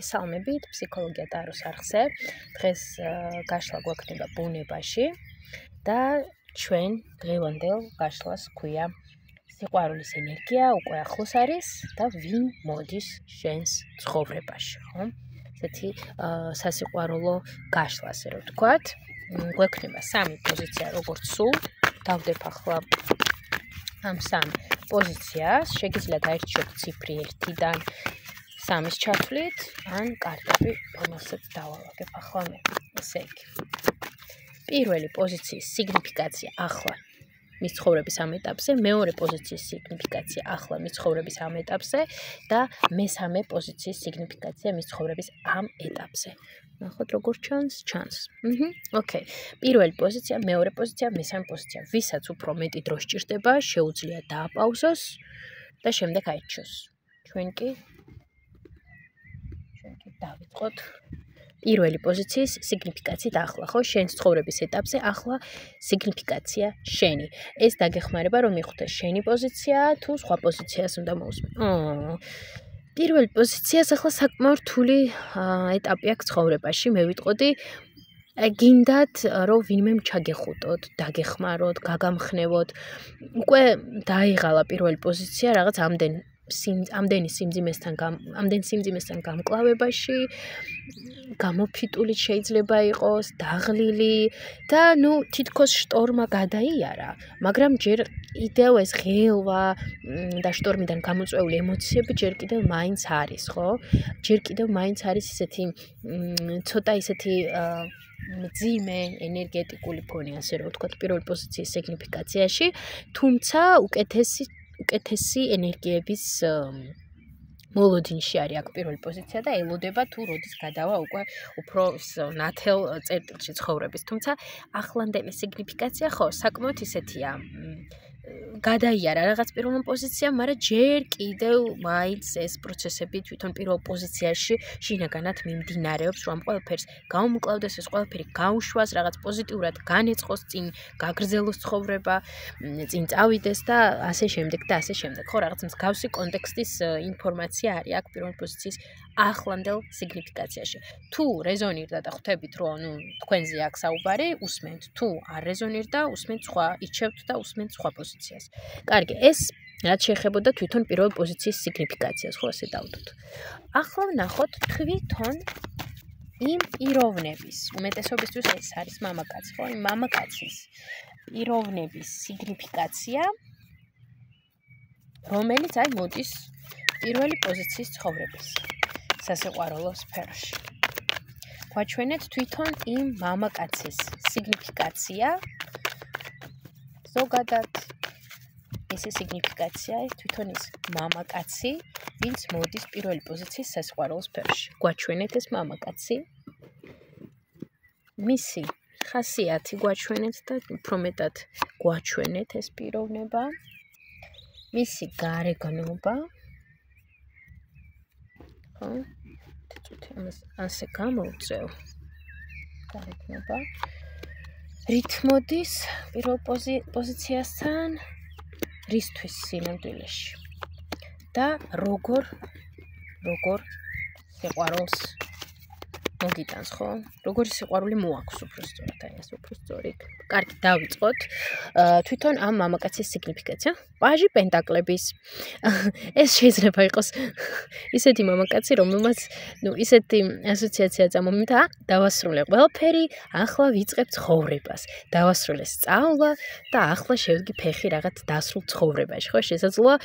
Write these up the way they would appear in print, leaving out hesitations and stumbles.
მოგესალმებით, ფსიქოლოგია ტაროს არხზე. დღეს გაშლა გვექნება ბუნებაში და ჩვენ დღევანდელ გაშლას ქვია სიყვარულის ენერგია, უკვე ახლოს არის და ვინ მოდის შენს ცხოვრებაში, ხო? ესეთი სასიყვარულო გაშლა, ასე რომ ვთქვათ. გვექნება სამი პოზიცია, როგორც სულ. დავდებ ახლა ამ სამ პოზიციას, შეგიძლიათ აირჩიოთ ციფრი 1-დან 3-ის ჩათვლით, ან კარტები, რომელსაც დავალაგებ ახლა მე. ესე იგი. პირველი პოზიციის სიგნიფიკაცია ახლა მის ცხოვრების ამ ეტაპზე, მეორე პოზიციის სიგნიფიკაცია ახლა მის ცხოვრების ამ ეტაპზე და მესამე პოზიციის სიგნიფიკაცია მის ცხოვრების ამ ეტაპზე. ნახოთ როგორ ჩანს. ოკეი. პირველი პოზიცია, მეორე პოზიცია, მესამე პოზიცია. ვისაც უფრო მეტი დრო სჭირდება, შეუძლია დააპაუზოს და შემდეგ აირჩიოს. ჩვენ კი დავიწყოთ პირველი პოზიციის სიგნიფიკაციით ახლა, ხო? შენს ცხოვრების ეტაპზე ახლა სიგნიფიკაცია შენი. ეს დაგეხმარება, რომ მიხდე შენი პოზიცია თუ სხვა პოზიციას უნდა მოусმენ. პირველი პოზიციას ახლა საკმაოდ რთული ეტაპი აქვს ცხოვრებაში. მე ვიტყოდი, გინდათ, რომ ვინმემ ჩაგეხუტოთ, დაგეხმაროთ, გაგამხნევოთ. უკვე დაიღალა პირველი პოზიცია რაღაც ამდენი სიმძიმესთან გამკლავებაში, გამოფიტული შეიძლება იყოს, დაღლილი და თითქოს შტორმა გადაიარა, მაგრამ ჯერ კიდევ ეს ღელვა და შტორმიდან გამოწვეული ემოციები ჯერ კიდევ მაინც არის, ხო? ჯერ კიდევ მაინც არის ისეთი ცოტა ისეთი მძიმე ენერგეტიკული ფონი, ასე რომ ვთქვათ, პირველი პოზიციის სიგნიფიკაციაში, თუმცა უკეთესი ენერგიების მოლოდინში არის აქ პირველი პოზიცია და ელოდება თუ როდის გადავა უკვე უფრო ნათელ წერტილში ცხოვრების. თუმცა ახლანდელი სიგნიფიკაცია ხო, საკმაოდ ისეთია. გადაიარა რაღაც პირველ პოზიციამ, მაგრამ ჯერ კიდევ მაინც ეს პროცესები თვითონ პირველ პოზიციაში შინაგანად მიმდინარეობს, რომ ყველაფერს გაუმკლავდეს, ეს ყველაფერი გაუშვას, რაღაც პოზიტიურად განეწყოს, წინ გაგრძელოს ცხოვრება, წინ წავიდეს და ასე შემდეგ და ასე შემდეგ. ხო, რაღაც მსგავსი კონტექსტის ინფორმაცია არის აქ პირველ პოზიციის ახლანდელ სიგნიფიკაციაში. თუ რეზონირდა და ხვდებით, რომ თქვენზე აქ საუბარი, უსმენთ. თუ არ რეზონირდა, უსმენთ სხვა, იჩევთ და უსმენთ სხვა პოზიციას. კარგი, ეს რაც შეეხებოდა თვითონ პირველ პოზიციის სიგნიფიკაციას, ხო, ასე დავდოთ. ახლა ვნახოთ თვითონ იმ პიროვნების, უმეტესობისთვის ეს არის მამაკაცი, ხო, იმ მამაკაცის პიროვნების სიგნიფიკაცია, რომელიც მოდის პირველი პოზიციის ცხოვრების სასიყვარულო სფეროში. გვაჩვენეთ თვითონ იმ მამაკაცის სიგნიფიკაცია, ზოგადად ეს სიგნიფიკაცია თვითონ ის მამაკაცი, ვინც მოდის პირველი პოზიციის სასიყვარულო სფეროში. გვაჩვენეთ ეს მამაკაცი, მისი ხასიათი გვაჩვენეთ და უფრო მეტად გვაჩვენეთ ეს პიროვნება, მისი გარეგნობა, ხო? ასე გამოვწევ გარეგნობა. რით მოდის პირველ პოზიციასთან, რისთვის სინამდვილეში და როგორ სიყვარულს მოგიტანს, ხო? როგორი სიყვარული მოაქვს უფრო სწორად, აი ეს უფრო სწორი. კარგი, დავიწყოთ. თვითონ ამ მამაკაცის სიგნიფიკაცია. პაჟი პენტაკლების. ეს შეიძლება იყოს ისეთი მამაკაცი, რომელმაც, ისეთი ასოციაცია წამომიდა, დავასრულე ყველაფერი, ახლა ვიწყებ ცხოვრებას. დავასრულე სწავლა და ახლა შევდგი ფეხი რაღაც დასრულ ცხოვრებაში, ხო? შესაძლოა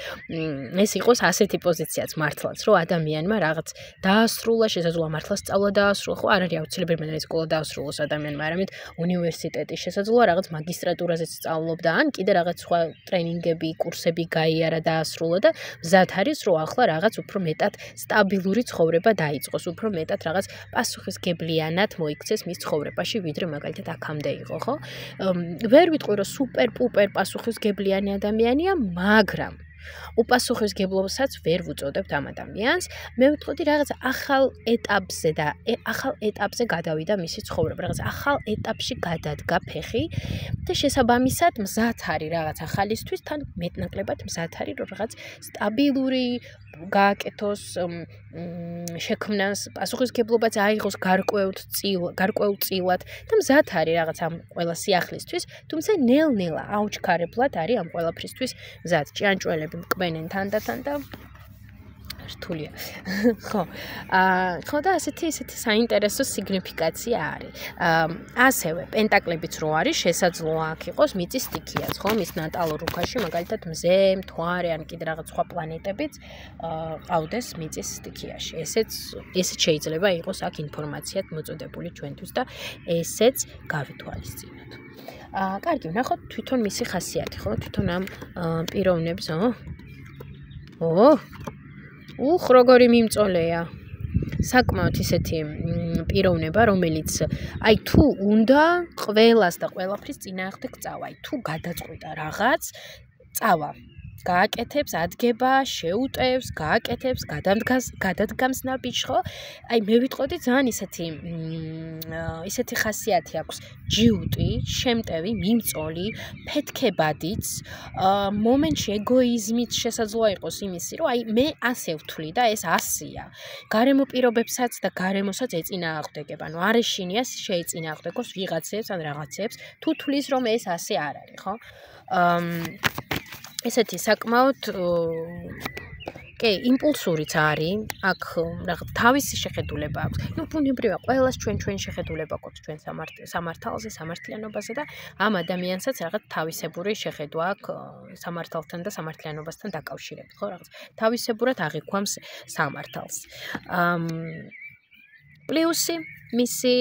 ეს იყოს ასეთი პოზიციაც მართლაც, რომ ადამიანმა რაღაც დაასრულა, შესაძლოა მართლა სწავლა დაასრულა, ხო? არ არის აუცილებელი მე სკოლა დაასრულოს ადამიანმა, არამედ უნივერსიტეტი, შესაძლოა რაღაც მაგისტრატურაზეც სწავლობდა, ან კიდე რაღაც სხვა ტრენინგები, კურსები გაიარა დაასრულა და მზად არის, რომ ახლა რაღაც უფრო მეტად სტაბილური ცხოვრება დაიწყოს, უფრო მეტად რაღაც პასუხისგებლიანად მოიქცეს მის ცხოვრებაში, ვიდრე მაგალითად აქამდე იყო, ხო? ვერ ვიტყვი, რომ სუპერ-პუპერ პასუხისგებლიანი ადამიანია, მაგრამ უპასუხისგებლობასაც ვერ ვუწოდებთ ამ ადამიანს. მე ვიტყოდი რაღაც ახალ ეტაპზე გადავიდა მისი ცხოვრება, რაღაც ახალ ეტაპში გადადგა ფეხი და შესაბამისად მზად არის რაღაც ახალისთვის, თან მეტნაკლებად მზად არის, რომ რაღაც სტაბილური გააკეთოს შექმნას, პასუხისმგებლობაც აიღოს გარკვეულწილად და მზად არის რაღაც ამ ყველა სიახლისთვის, თუმცა ნელ-ნელა აუჩქარებლად არის ამ ყველაფრისთვის მზად. ჭიანჭველები მკბენენ თანდათან და რთულია. ხო და ასეთი საინტერესო სიგნიფიკაცია არის. ასევე პენტაკლებიც რო არის, შესაძლოა აქ იყოს მიწის სტიქიაც, ხო? მის ნატალურ რუქაში მაგალითად მზე, მთვარე ან კიდე რაღაც სხვა პლანეტებიც ყავდეს მიწის სტიქიაში. ესეც შეიძლება იყოს აქ ინფორმაციად მოწოდებული ჩვენთვის და ესეც გავითვალისწინოთ. კარგი, ვნახოთ თვითონ მისი ხასიათი, ხო? თვითონ ამ პიროვნებს, როგორი მიმწოლეა. საკმაოდ ისეთი პიროვნება, რომელიც აი თუ უნდა ყველას და ყველაფრის წინააღმდეგ წავა, თუ გადაწყვიტა რაღაც, წავა. გააკეთებს, ადგება, შეუტევს, გააკეთებს, გადადგამს ნაბიჯს, ხო? აი მე ვიტყოდი ძალიან ისეთი ხასიათი აქვს. ჯიუტი, შემტევი, მიმწოლი, ფეთქებადიც, მომენტში ეგოიზმით შესაძლოა იყოს იმისი, რომ აი მე ასე ვთვლი და ეს ასია. გარემო პირობებსაც და გარემოსაც ეწინააღმდეგება. ანუ არ ეშინია შეეწინააღმდეგოს ვიღაცებს ან რაღაცებს, თუ თვლის რომ ეს ასე არ არის, ხო? ესეთი საკმაოდ იმპულსურიც არის, აქ რაღაც თავისი შეხედულება აქვს. ბუნებრივია, ყველას ჩვენ შეხედულება გვაქვს ჩვენ სამართალზე, სამართლიანობაზე და ამ ადამიანსაც რაღაც თავისებური შეხედვა აქვს სამართალთან და სამართლიანობასთან დაკავშირებით, ხო, რაღაც თავისებურად აღიქვამს სამართალს. პლუსი მისი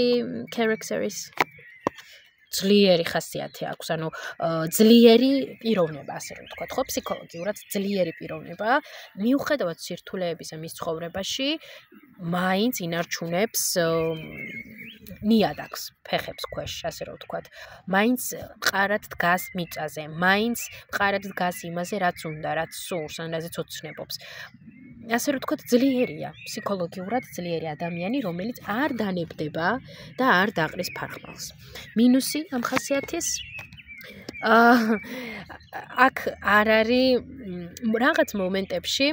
character-ის ძლიერი ხასიათი აქვს, ანუ ძლიერი პიროვნება, ასე რომ ვთქვათ, ხო, ფსიქოლოგიურად ძლიერი პიროვნება, მიუხედავად სირთულეებისა მის ცხოვრებაში, მაინც ინარჩუნებს ნიადაგს, ფეხებს ქვეშ, ასე რომ ვთქვათ. მაინც მყარად დგას მიწაზე, მაინც მყარად დგას იმაზე, რაც უნდა, რაც სურს, ან რაზეც ოცნებობს. ასე რომ ვთქვათ, ძლიერია, ფსიქოლოგიურად ძლიერი ადამიანი, რომელიც არ დანებდება და არ დაყრის ფარხმალს. მინუსი ამ ხასიათის აქ არ არის რაღაც მომენტებში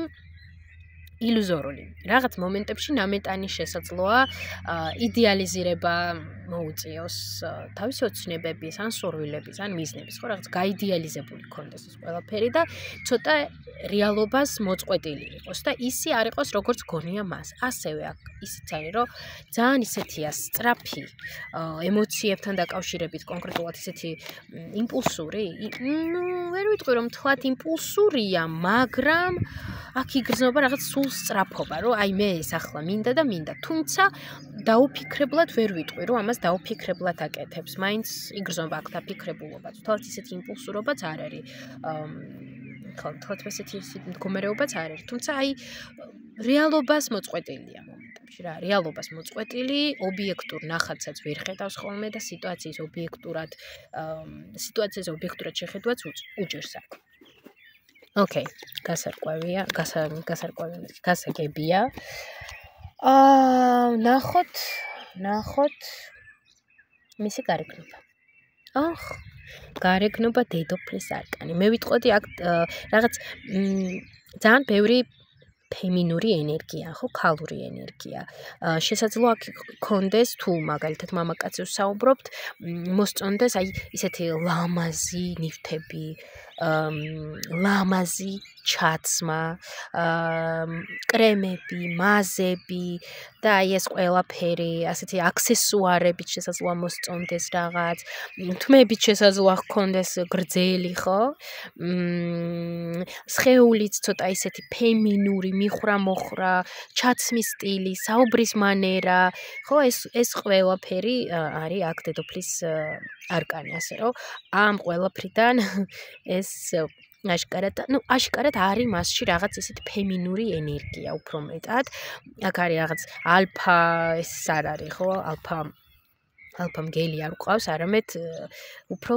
ილუზორული. რაღაც მომენტებში ნამეტანი შესაძლოა იდეალიზირება მოუწიოს თავისი ოცნებების, ან სურვილების, ან მიზნების, ხო, რაღაც გაიდეალიზებული კონდეს ეს ყველაფერი და ცოტა რეალობას მოწყვეტილი იყოს და ისი არ იყოს როგორც გონია მას. ასევე აქ ისიც არის, რომ ძალიან ისეთია სწრაფი ემოციებთან დაკავშირებით, კონკრეტულად ისეთი იმპულსური, ვერ ვიტყვი რომ თქვათ იმპულსურია, მაგრამ აქ იგრძნობა რაღაც სულ სწრაფობა, რომ აი მე ეს ახლა მინდა და მინდა, თუმცა დაუფიქრებლად ვერ ვიტყვი, რომ ამას დაუფიქრებლად აკეთებს. მაინც იგრძნობა აქ დაფიქრებულობაც. თორემ ისეთი იმპულსურობაც არ არის. თორემ ესეთი მდგომარეობაც არ არის. თუმცა აი რეალობას მოწყვეტილია მომენტებში რა. რეალობას მოწყვეტილი, ობიექტურ ნახატსაც ვერ ხედავს ხოლმე და სიტუაციის ობიექტურად შეხედვაც უჭირს აქ. ოკეი, გასაგებია. ნახოთ მისი გარეგნობა. გარეგნობა დედოფლის არკანი. მე ვიტყოდი აქ რაღაც ძალიან ბევრი ფემინური ენერგია, ხო, ქალური ენერგია. შესაძლოა აქ კონდეს თუ მაგალითად მამაკაცი ვსაუბრობთ, მოსწონდეს აი ისეთი ლამაზი ნივთები, ლამაზი ჩაცმა, კრემები, მაზები და აი ეს ყველაფერი, ასეთი აქსესუარებით შესაძლოა მოსწონდეს რაღაც, თმებით შესაძლოა ჰქონდეს გრძელი, ხო? სხეულიც ცოტა ისეთი ფემინური, მიხრა-მოხრა, ჩაცმის სტილი, საუბრის მანერა, ხო, ეს ყველაფერი არის აქ დედოფლის არკანი, ასე რომ ამ ყველაფრიდან ეს აშკარად არის მასში რაღაც ისეთი ფემინური ენერგია უფრო მეტად. აქ არის რაღაც ალფა, ეს არ არის, ხო? ალფა მგელი არ ყავს, არამედ უფრო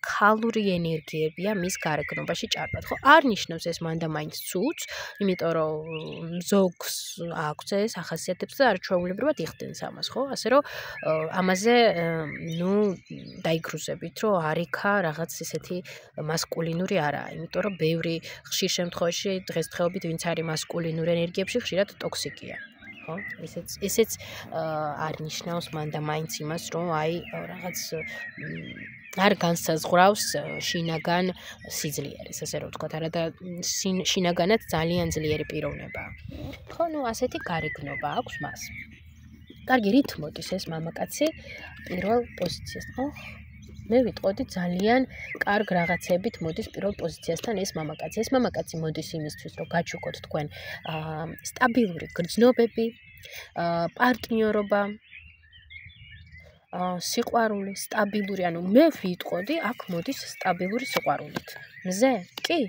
ქალური ენერგიებია მის გარეგნობაში ჭარბად, ხო? არ ნიშნავს ეს მანდა მაინც ცუც, იმიტომ რომ ზოგს აქვს ეს ახასიათებს და არ ჩვეულებრივად იხდენს ამას, ხო? ასე რომ ამაზე დაიგრუზებით, რომ არიქა რაღაც ისეთი მასკულინური არაა, იმიტომ რომ ბევრი ხშირ შემთხვევაში დღესდღეობით ვინც არის მასკულინურ ენერგიებში ხშირად ტოქსიკია. ხო? ესეც არ ნიშნავს მანდა მაინც იმას, რომ აი რაღაც არ განსაზღვრავს შინაგან სიძლიერეს, ასე რომ ვთქვათ, არა და შინაგანად ძალიან ძლიერი პიროვნებაა. ხო, ასეთი გარეგნობა აქვს მას. კარგი, რით მოდის ეს მამაკაცი პირველ პოზიციასთან? მე ვიტყოდი ძალიან კარგ რაღაცებით მოდის პირველ პოზიციასთან ეს მამაკაცი. ეს მამაკაცი მოდის იმისთვის, რომ გაჩუქოთ თქვენ სტაბილური გრძნობები, პარტნიორობა, სიყვარული, სტაბილური, ანუ მე ვიტყოდი, აქ მოდის სტაბილური სიყვარულით. მზე? კი.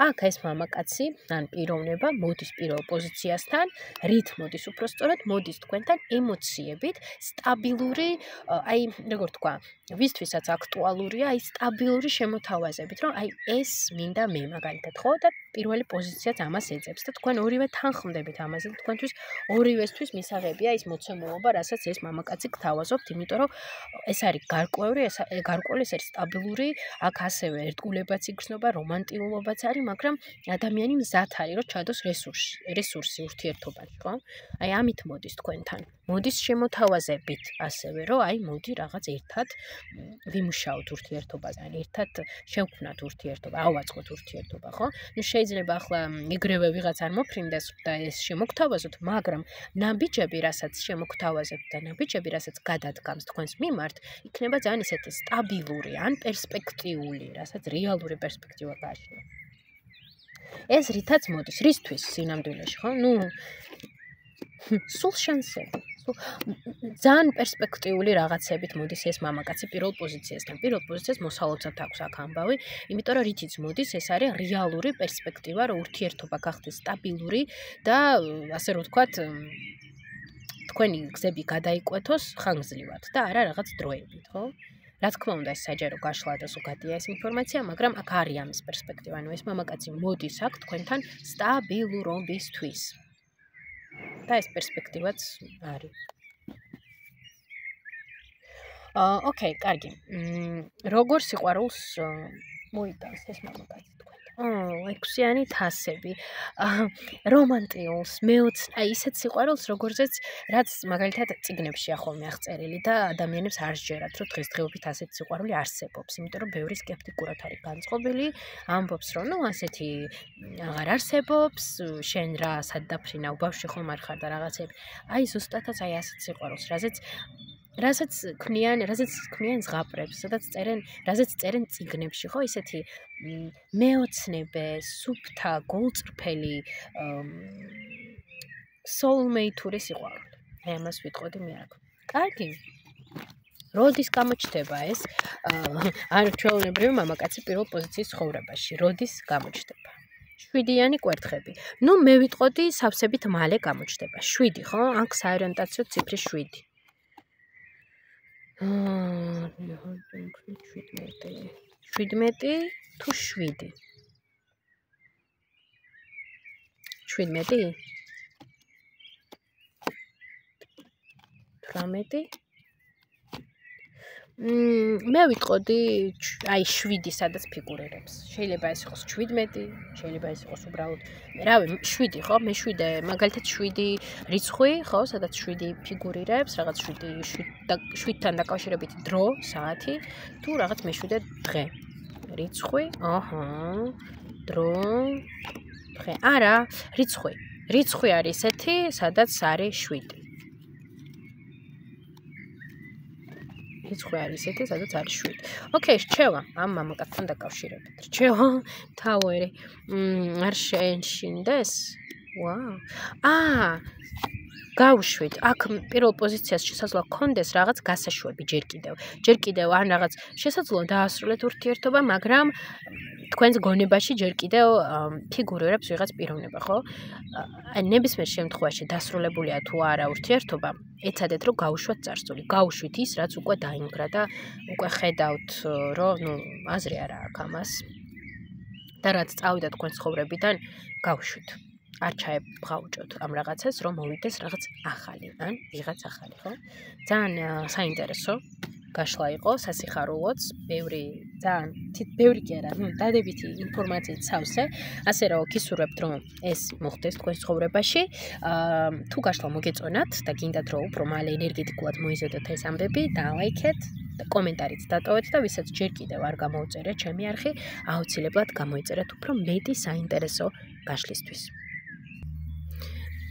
აქ ეს მამაკაცი, ან პიროვნება მოდის პირველ პოზიციასთან, რით მოდის უпростоრად, მოდის თქვენთან ემოციებით, სტაბილური, აი, როგორ თქვა, ვისთვისაც აქტუალურია, აი სტაბილური შემოთავაზებით, რომ აი ეს მინდა მე მაგალითად, ხო? და პირველი პოზიციაც ამას ეძებს და თქვენ ორივე თანხმდებით ამაზე, თქვენთვის ორივესთვის მისაღებია ის მოცემულობა, რასაც ეს მამაკაცი გთავაზობთ, იმიტომ რომ ეს არის გარკვეული, ეს არის სტაბილური, აქ ასევე ერთგულებაც იგრძნობა, რომანტიულობაც არის, მაგრამ ადამიანი მზად არის, რომ ჩადოს რესურსი ურთიერთობაში, ხო? აი ამით მოდის თქვენთან. მოდის შემოთავაზებით ასევე, რომ აი მოდი რაღაც ერთად ვიმუშაოთ ურთიერთობაზე, ან ერთად შევქმნათ ურთიერთობა, ავაწყოთ ურთიერთობა, ხო? შეიძლება ახლა ეგრევე ვიღაც არ მოფრინდეს და ეს შემოგთავაზოთ, მაგრამ ნაბიჯები, რასაც შემოგთავაზებთ და ნაბიჯები, რასაც გადადგამს თქვენს მიმართ, იქნება ძალიან ისეთი სტაბილური, ან პერსპექტიული, რასაც რეალური პერსპექტივა გააჩნია. ეს რითაც მოდის, რისთვის სინამდვილეში, ხო? სულ შანსები. ძალიან პერსპექტიული რაღაცებით მოდის ეს მამაკაცი პირველ პოზიციასთან. პირველ პოზიციას მოსალოცად აქვს აქ ამბავი, იმიტომ რომ რითიც მოდის, ეს არის რეალური პერსპექტივა, რომ ურთიერთობა გახდეს სტაბილური და ასე რომ ვთქვათ, თქვენი გზები გადაიკვეთოს ხანგრძლივად და არა რაღაც დროებით, ხო? რა თქმა უნდა, ეს საჯარო გაშლა და ზოგადია ეს ინფორმაცია, მაგრამ აქ არის ამის პერსპექტივა, ანუ ეს მამაკაცი მოდის აქ თქვენთან სტაბილურობისთვის. და ეს პერსპექტივაც არის. ოკეი, კარგი. როგორ სიყვარულს მოიტანს ეს მამაკაცი თქვენთან? 6-იანი თასები. რომანტიულს, აი ისეთ სიყვარულს, როგორზეც რაც მაგალითად წიგნებშია ხოლმე აღწერილი და ადამიანებს არ სჯერათ, რომ დღესდღეობით ასეთი სიყვარული არსებობს, იმიტომ რომ ბევრი სკეპტიკურად არის განწყობილი, ამბობს, რომ ასეთი აღარ არსებობს, შენ რა სად დაფრინავ, ბავშვი ხომ არ ხარ და რაღაცები. აი ზუსტადაც აი ასეთ სიყვარულს, რასაც ქმნიან ზღაპრებს, რასაც წერენ წიგნებში, ხო, ისეთი მეოცნებე, სუფთა, გულწრფელი, soulmate-ური სიყვარული. აი ამას ვიტყოდი მე აქ. კარგი. როდის გამოჩნდება ეს არ ჩვეულებრივი მამაკაცი პირველ პოზიციის ცხოვრებაში? როდის გამოჩნდება? 7-იანი კვერთხები. მე ვიტყოდი სავსებით მალე გამოჩნდება. 7, ხო? აქ საორიენტაციო ციფრი 7. 17 თუ 7? 17? 18? მე ვიტყოდი აი 7 სადაც ფიგურირებს. შეიძლება ეს იყოს 17, შეიძლება ეს იყოს უბრალოდ რავი 7, ხო? მე 7, მაგალითად 7 რიცხვი, ხო, სადაც 7 ფიგურირებს, რაღაც 7-თან დაკავშირებით დრო, საათი, თუ რაღაც მე-7 დღე. რიცხვი, დრო, დღე. არა, რიცხვი. რიცხვი არის ესეთი, სადაც არის 7. რიცხვი არის ესეთი, სადაც არის 7. ოკეი, რჩევა ამ მამაკაცთან დაკავშირებით. რჩევა თავერი. არ შეენშინდეს? ვაუ. გავუშვით. აქ პირველ პოზიციას შესაძლოა გქონდეს რაღაც გასაშვები ჯერ კიდევ ან რაღაც შესაძლოა დაასრულეთ ურთიერთობა, მაგრამ თქვენს გონებაში ჯერ კიდევ ფიგურირებს ვიღაც პიროვნება, ხო? აი ნებისმიერ შემთხვევაში დასრულებულია თუ არა ურთიერთობა, ეცადეთ რომ გაუშვათ წარსული, გაუშვით ის, რაც უკვე დაინგრა და უკვე ხედავთ, რომ აზრი არა აქვს ამას. და რაც წავიდა თქვენ ცხოვრებიდან, გაუშვით. არ ჩაებღაუჭოთ ამ რაღაცას, რომ მოვიდეს რაღაც ახალი, ან ვიღაც ახალი, ხო? ძალიან საინტერესო გაშლა იყო, სასიხარულოც, ბევრი კი არა, დადებითი ინფორმაციით სავსე, ასე რომ გისურვებთ, რომ ეს მოხდეს თქვენ ცხოვრებაში. თუ გაშლა მოგეწონათ და გინდათ, რომ უფრო მალე ენერგეტიკულად მოიზოდოთ ეს ამბები, დალაიქეთ, კომენტარიც დატოვეთ და ვისაც ჯერ კიდევ არ გამოუწერეთ ჩემი არხი, აუცილებლად გამოიწერეთ უფრო მეტი საინტერესო გაშლისთვის.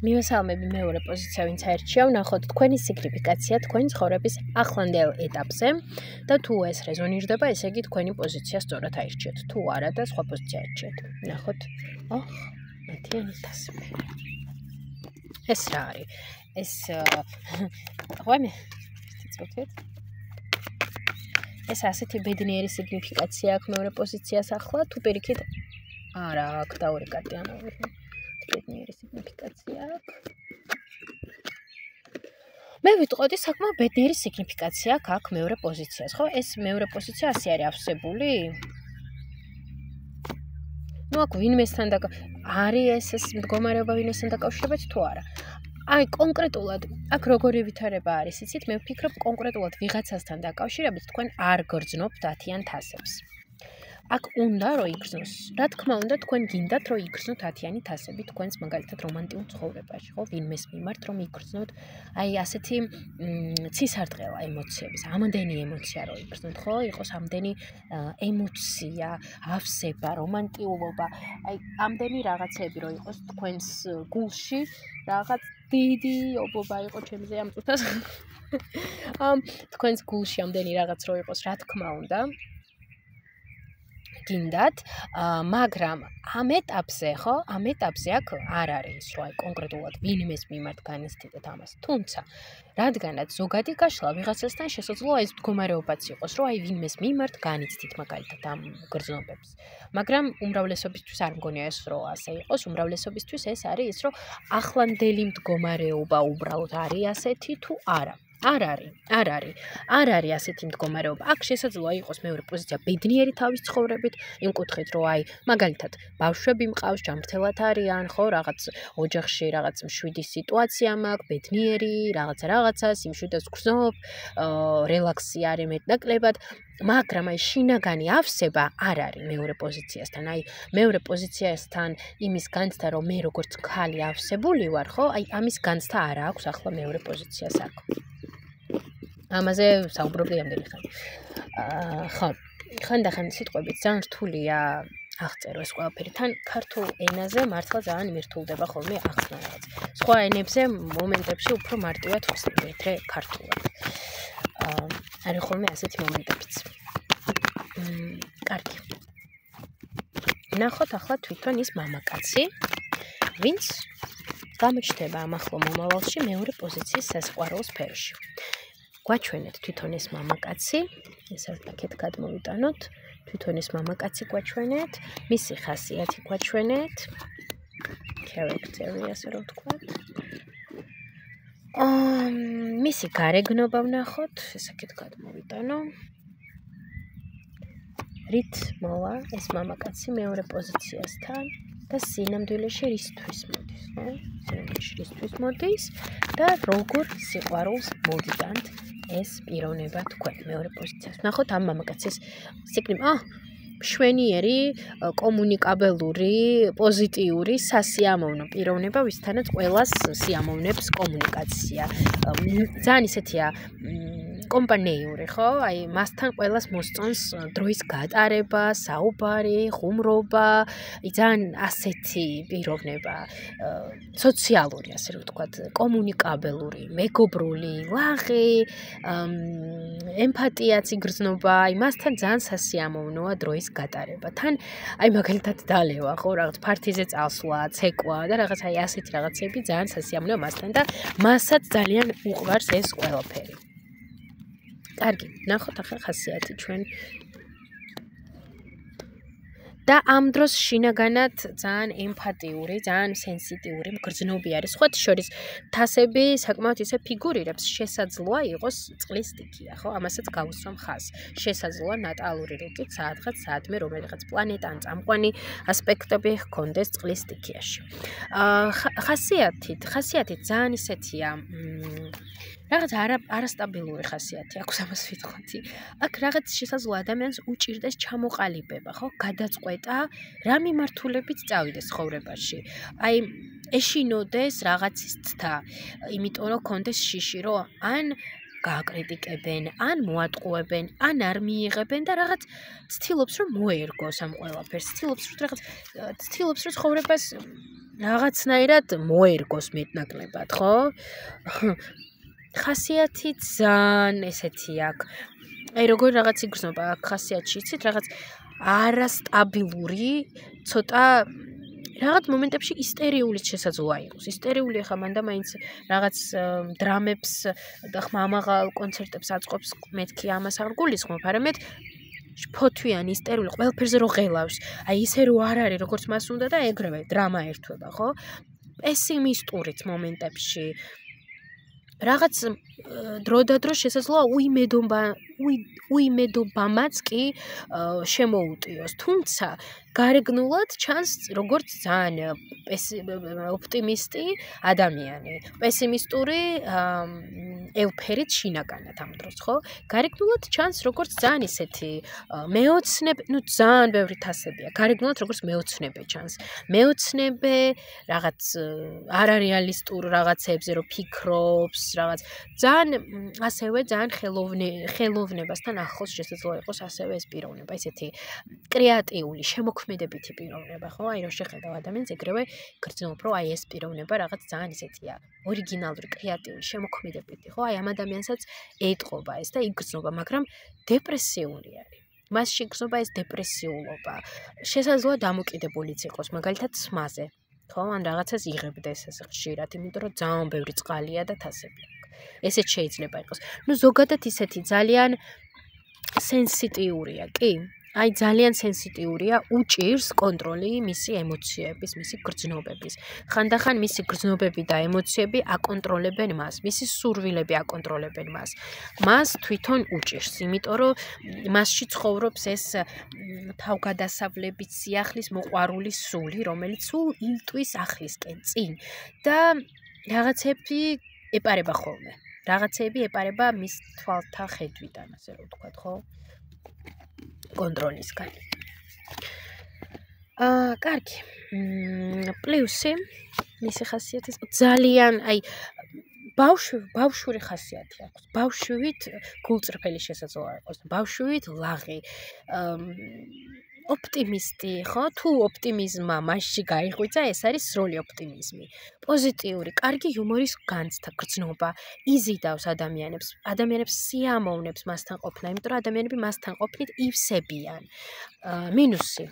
მივესალმები მეორე პოზიცია, ვინც აერჩია, ვნახოთ თქვენი სიგნიფიკაცია თქვენი ცხოვრების ახლანდელ ეტაპზე და თუ ეს რეზონირდება, ესე იგი თქვენი პოზიცია სწორად აირჩიეთ. თუ არა და სხვა პოზიცია აირჩიეთ. ვნახოთ. მათიანი თასები. ეს რა არის? ეს ღვამე წუთით. ეს ასეთი ბედნიერი სიგნიფიკაცია აქვს მეორე პოზიციას ახლა, თუ პირიქით არა, აქ და ორი კარტი ამოვიღე. ბედნიერი სიგნიფიკაცია აქვს. მე ვიტყოდი საკმაოდ ბედნიერი სიგნიფიკაცია აქვს მეორე პოზიციას, ხო? ეს მეორე პოზიცია ასე არის ავსებული? აქ ვინმესთან არის ეს მდგომარეობა ვინმესთან დაკავშირებით თუ არა? აი კონკრეტულად აქ როგორი ვითარება არის, იცით, მე ვფიქრობ კონკრეტულად ვიღაცასთან დაკავშირებით თქვენ არ გრძნობთ 10-იან თასებს. აქ უნდა რომ იგრძნოს. რა თქმა უნდა, თქვენ გინდათ რომ იგრძნოთ 10-იანი თასები თქვენს მაგალითად რომანტიკულ ცხოვრებაში, ხო? ვინმეს მიმართ რომ იგრძნოთ, აი ასეთი ცისარტყელა ემოციების, ამდენი ემოცია რომ იგრძნოთ, ხო? იყოს ამდენი ემოცია, ავსება, რომანტიულობა, აი ამდენი რაღაცები რომ იყოს თქვენს გულში, რაღაც დიდი ობობა იყო ჩემზე ამ წუთას. თქვენს გულში ამდენი რაღაც რო იყოს, რა თქმა უნდა, გინდათ, მაგრამ ამ ეტაპზე, ხო, ამ ეტაპზე აქ არ არის, რომ აი კონკრეტულად ვინმეს მიმართ განიცდიდეთ ამას. თუმცა, რადგანაც ზოგადი გაშლა ვიღაცასთან შესაძლოა ეს მდგომარეობაც იყოს, რომ აი ვინმეს მიმართ განიცდით მაგალითად ამ გრძნობებს. მაგრამ უმრავლესობისთვის არ მგონია ეს რომ ასე იყოს, უმრავლესობისთვის ეს არის ის, რომ ახლანდელი მდგომარეობა უბრალოდ არის ასეთი თუ არა. არ არის ასეთი მდგომარეობა. აქ შესაძლოა იყოს მეორე პოზიცია ბედნიერი თავის ცხოვრებით, იმ კუთხით, რომ აი, მაგალითად, ბავშვები მყავს, ჯანმრთელად არიან, ხო, რაღაც ოჯახში რაღაც მშვიდი სიტუაცია მაქვს, ბედნიერი, რაღაცას, იმ მშვიდობას გრძნობ, რელაქსი არის მეტნაკლებად, მაგრამ აი შინაგანი ავსება არ არის მეორე პოზიციასთან. აი, მეორე პოზიციასთან იმის განცდა, რომ მე როგორც ქალი ავსებული ვარ, ხო, აი ამის განცდა არ აქვს ახლა მეორე პოზიციას აქ. ამაზე საუბრობდი ამდენი ხანი. ხო, ხანდახან სიტყვებით ძალიან რთულია აღწერო ეს ყველაფერი. თან ქართულ ენაზე მართლა ძალიან მირთულდება ხოლმე ახსნა რაღაც. სხვა ენებზე მომენტებში უფრო მარტივად ხსნი, ვიდრე ქართულად. არის ხოლმე ასეთი მომენტებიც. კარგი. ნახოთ ახლა თვითონ ის მამაკაცი, ვინც გამოჩნდება ამ ახლო მომავალში მეორე პოზიციის სასიყვარულო სფეროში. გვაჩვენეთ თვითონ ეს მამაკაცი, ეს აქეთ გადმოვიტანოთ, თვითონ ეს მამაკაცი გვაჩვენეთ, მისი ხასიათი გვაჩვენეთ, character-ი ასე რომ ვთქვათ. მისი გარეგნობა ვნახოთ, ეს აქეთ გადმოვიტანო. რით მოვა ეს მამაკაცი მეორე პოზიციასთან და სინამდვილეში რისთვის მოდის, ხო? სინამდვილეში რისთვის მოდის და როგორ სიყვარულს მოგიტანთ ეს პიროვნება თქვენ მეორე პოზიციას. ვნახოთ ამ მამაკაცის მშვენიერი, კომუნიკაბელური, პოზიტიური, სასიამოვნო პიროვნება, ვისთანაც ყველას სიამოვნებს კომუნიკაცია. ძალიან ისეთია კომპანიური, ხო? აი, მასთან ყველას მოსწონს დროის გატარება, საუბარი, ხუმრობა, ძალიან ასეთი პიროვნება, სოციალური, ასე რომ ვთქვათ, კომუნიკაბელური, მეგობრული, ლაღი, ემპათიაც იგრძნობა, აი, მასთან ძალიან სასიამოვნოა დროის გატარება. თან აი მაგალითად დალევა, ხო, რაღაც ფართიზე წასვლა, ცეკვა და რაღაც აი ასეთი რაღაცები ძალიან სასიამოვნოა მასთან და მასაც ძალიან უყვარს ეს ყველაფერი. კარგი, ნახოთ ახლა ხასიათი ჩვენ. და ამ დროს შინაგანად ძალიან ემპათიური, ძალიან სენსიტიური, მგრძნობი არის. სხვათა შორის თასები საკმაოდ ისე ფიგურირებს, შესაძლოა იყოს წყლის სტიქია, ხო? ამასაც გავუსვამ ხაზს. შესაძლოა ნატალური რუკით საათღაც საათმე რომელიღაც პლანეტა ან წამყვანი ასპექტები ჰქონდეს წყლის სტიქიაში. ხასიათით ძალიან ისეთია, რაღაც არასტაბილური ხასიათი აქვს ამას ვიტყოდი. აქ რაღაც შესაძლოა ადამიანს უჭირდეს ჩამოყალიბება, ხო? გადაწყვეტა რა მიმართულებით წავიდეს ცხოვრებაში. აი ეშინოდეს რაღაცის ცდა, იმიტომ რომ კონდეს შიში, რომ ან გააკრიტიკებენ, ან მოატყუებენ, ან არ მიიღებენ და რაღაც ცდილობს რომ მოერგოს ამ ყველაფერს, ცდილობს რომ ცხოვრებას რაღაცნაირად მოერგოს მეტნაკლებად, ხო? ხასიათი ძალიან ესეთი აქვს. აი როგორ რაღაც იგრძნობა აქ ხასიათში, იცით, რაღაც არასტაბილური, ცოტა რაღაც მომენტებში ისტერიული შესაძლოა იყოს. ისტერიული ხა მანდა მაინც რაღაც დრამებს და ხმამაღალ კონცერტებს აწყობს, მეთქი ამას არ გულისხმობ, არამედ ფოთვიანი, ისტერიული, ყველაფერზე რო ღელავს. აი ისე რო არ არის, როგორც მას უნდა და ეგრევე დრამა ერთვება, ხო? პესიმისტურიც მომენტებში რაღაც დროდადრო შესაძლოა უიმედობამაც კი შემოუტიოს, თუმცა გარეგნულად ჩანს როგორც ძალიან ოპტიმისტი ადამიანი, პესიმისტური ელფერით შინაგანად ამ დროს, ხო? გარეგნულად ჩანს როგორც ძალიან ისეთი მეოცნებე, ძალიან ბევრი თასებია. გარეგნულად როგორც მეოცნებე ჩანს. მეოცნებე რაღაც არარეალისტურ რაღაცებზე რო ფიქრობს, რაღაც ძალიან ხელოვნებასთან ახლოს შესაძლოა იყოს ასევე ეს პიროვნება, ესეთი კრეატიული, შემოქმედებითი პიროვნება, ხო? აი რომ შეხედავ ადამიანს, ეგრევე გრძნობ, რომ აი ეს პიროვნება რაღაც ძალიან ისეთია, ორიგინალური, კრეატიული, შემოქმედებითი, ხო? აი ამ ადამიანსაც ეტყობა ეს და იგრძნობა, მაგრამ დეპრესიული არის. მასში იგრძნობა ეს დეპრესიულობა. შესაძლოა დამოკიდებულიც იყოს, მაგალითად სმაზე, ხო? ან რაღაცას იღებდეს ეს ხშირად, იმიტომ რომ ძალიან ბევრი წყალია და თასები აქვს. ესეც შეიძლება იყოს. ზოგადად ისეთი ძალიან სენსიტიურია, კი? აი ძალიან სენსიტიურია, უჭირს კონტროლი მისი ემოციების, მისი გრძნობების. ხანდახან მისი გრძნობები და ემოციები აკონტროლებენ მას, მისი სურვილები აკონტროლებენ მას. მას თვითონ უჭირს, იმიტომ რომ მასში ცხოვრობს ეს თავგადასავლების სიახლის მოყვარული სული, რომელიც სულ ილტვის ახლისკენ წინ და რაღაცები ეპარება ხოლმე. რაღაცები ეპარება მის თვალთა ხედვიდან, ასე რომ ვთქვათ, ხო? კონტროლისგან. კარგი. პლუსი მისი ხასიათის ძალიან, აი ბავშვური ხასიათი აქვს. ბავშვით გულწრფელი შესაძლოა იყოს, ბავშვით ლაღი. ოპტიმისტი, ხო? თუ ოპტიმიზმა მასში გაიღვიძა, ეს არის სრული ოპტიმიზმი. პოზიტიური, კარგი იუმორის განცდა, გრძნობა, იზიდავს ადამიანებს სიამოვნებს მასთან ყოფნა, იმიტომ რომ ადამიანები მასთან ყოფნით ივსებიან. მინუსი.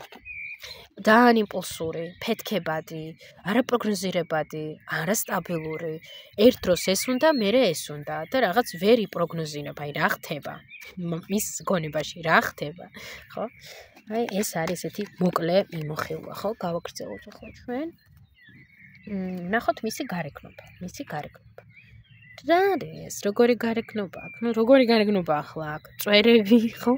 ძალიან იმპულსური, ფეთქებადი, არაპროგნოზირებადი, არასტაბილური. ერთ დროს ეს უნდა, მერე ეს უნდა და რაღაც ვერ იპროგნოზირებ, აი რა ხდება. მის გონებაში რა ხდება, ხო? აი ეს არის ესეთი მოკლე მიმოხილვა, ხო? გავაგრძელოთ ახლა ჩვენ. ნახოთ მისი გარეგნობა. რა არის? როგორი გარეგნობა აქვს? როგორი გარეგნობა ახლა აქვს? წვერები, ხო?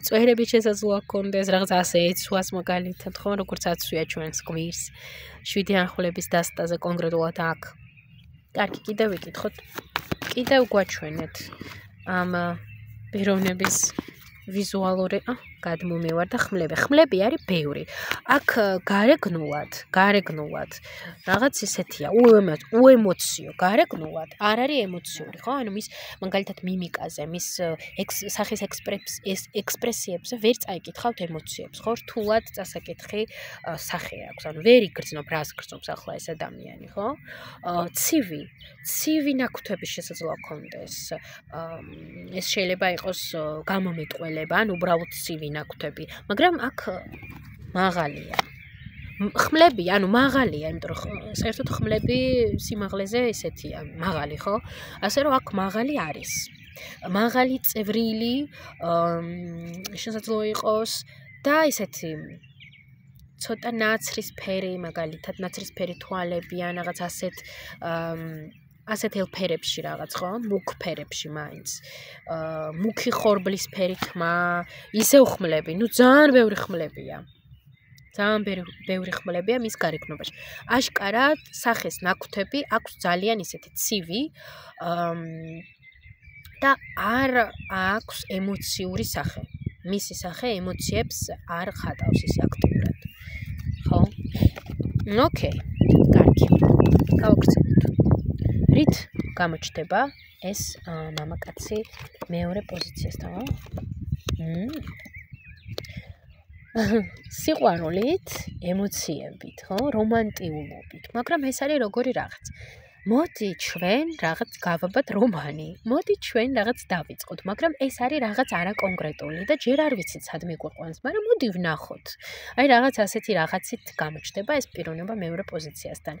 წვერები შესაძლოა გქონდეს, რაღაც ასე ეცვას მაგალითად, ხო? როგორც აცვია ჩვენს გვირს. 7 ანხლების დასტაზე კონკრეტულად აქ. კარგი, კიდევ ვიკითხოთ. კიდევ გვაჩვენეთ ამ პიროვნების ვიზუალური გადმომივარ და ხმლები. ხმლები არის ბევრი. აქ გარეგნულად რაღაც ისეთია, უემოციო, გარეგნულად არ არის ემოციური, ხო? ანუ მის მაგალითად მიმიკაზე, მის სახის ექსპრესიებზე ვერ წაიკითხავთ ემოციებს, ხო? რთულად წასაკითხი სახე აქვს. ანუ ვერ იგრძნობ, რას გრძნობს ახლა ეს ადამიანი, ხო? ცივი ნაკვთები შესაძლოა გქონდეს. ეს შეიძლება იყოს გამომეტყველება, ან უბრალოდ ცივი ნაკვთები, მაგრამ აქ მაღალია. ხმლები, ანუ მაღალია, იმიტომ რომ საერთოდ ხმლები სიმაღლეზე ესეთია, მაღალი, ხო? ასე რომ აქ მაღალი არის. მაღალი, წევრილი, შესაძლოა იყოს და ესეთი ცოტა ნაცრისფერი, მაგალითად ნაცრისფერი თვალები ან რაღაც ასეთ ელფერებში რაღაც, ხო? მუქ ფერებში მაინც. მუქი ხორბლისფერი თმა, ისევ ხმლები, ნუ ძალიან ბევრი ხმლებია. ძალიან ბევრი ხმლებია მის გარეგნობაში. აშკარად სახეს ნაკვთები აქვს ძალიან ისეთი ცივი და არ აქვს ემოციური სახე. მისი სახე ემოციებს არ ხატავს ისე აქტიურად. ხო? ოკეი, კარგი. გავაგრძელებთ. რით გამოჩნდება ეს მამაკაცი მეორე პოზიციასთან? სიყვარულით, ემოციებით, ხო? რომანტიულობით, მაგრამ ეს არის როგორი რაღაც. მოდი ჩვენ რაღაც გავაბად რომანი. მოდი ჩვენ რაღაც დავიწყოთ, მაგრამ ეს არის რაღაც არაკონკრეტული და ჯერ არ ვიცით სად მიგვიყვანს, მაგრამ მოდი ვნახოთ. აი რაღაც ასეთი რაღაცით გამოჩნდება ეს პიროვნება მეორე პოზიციასთან.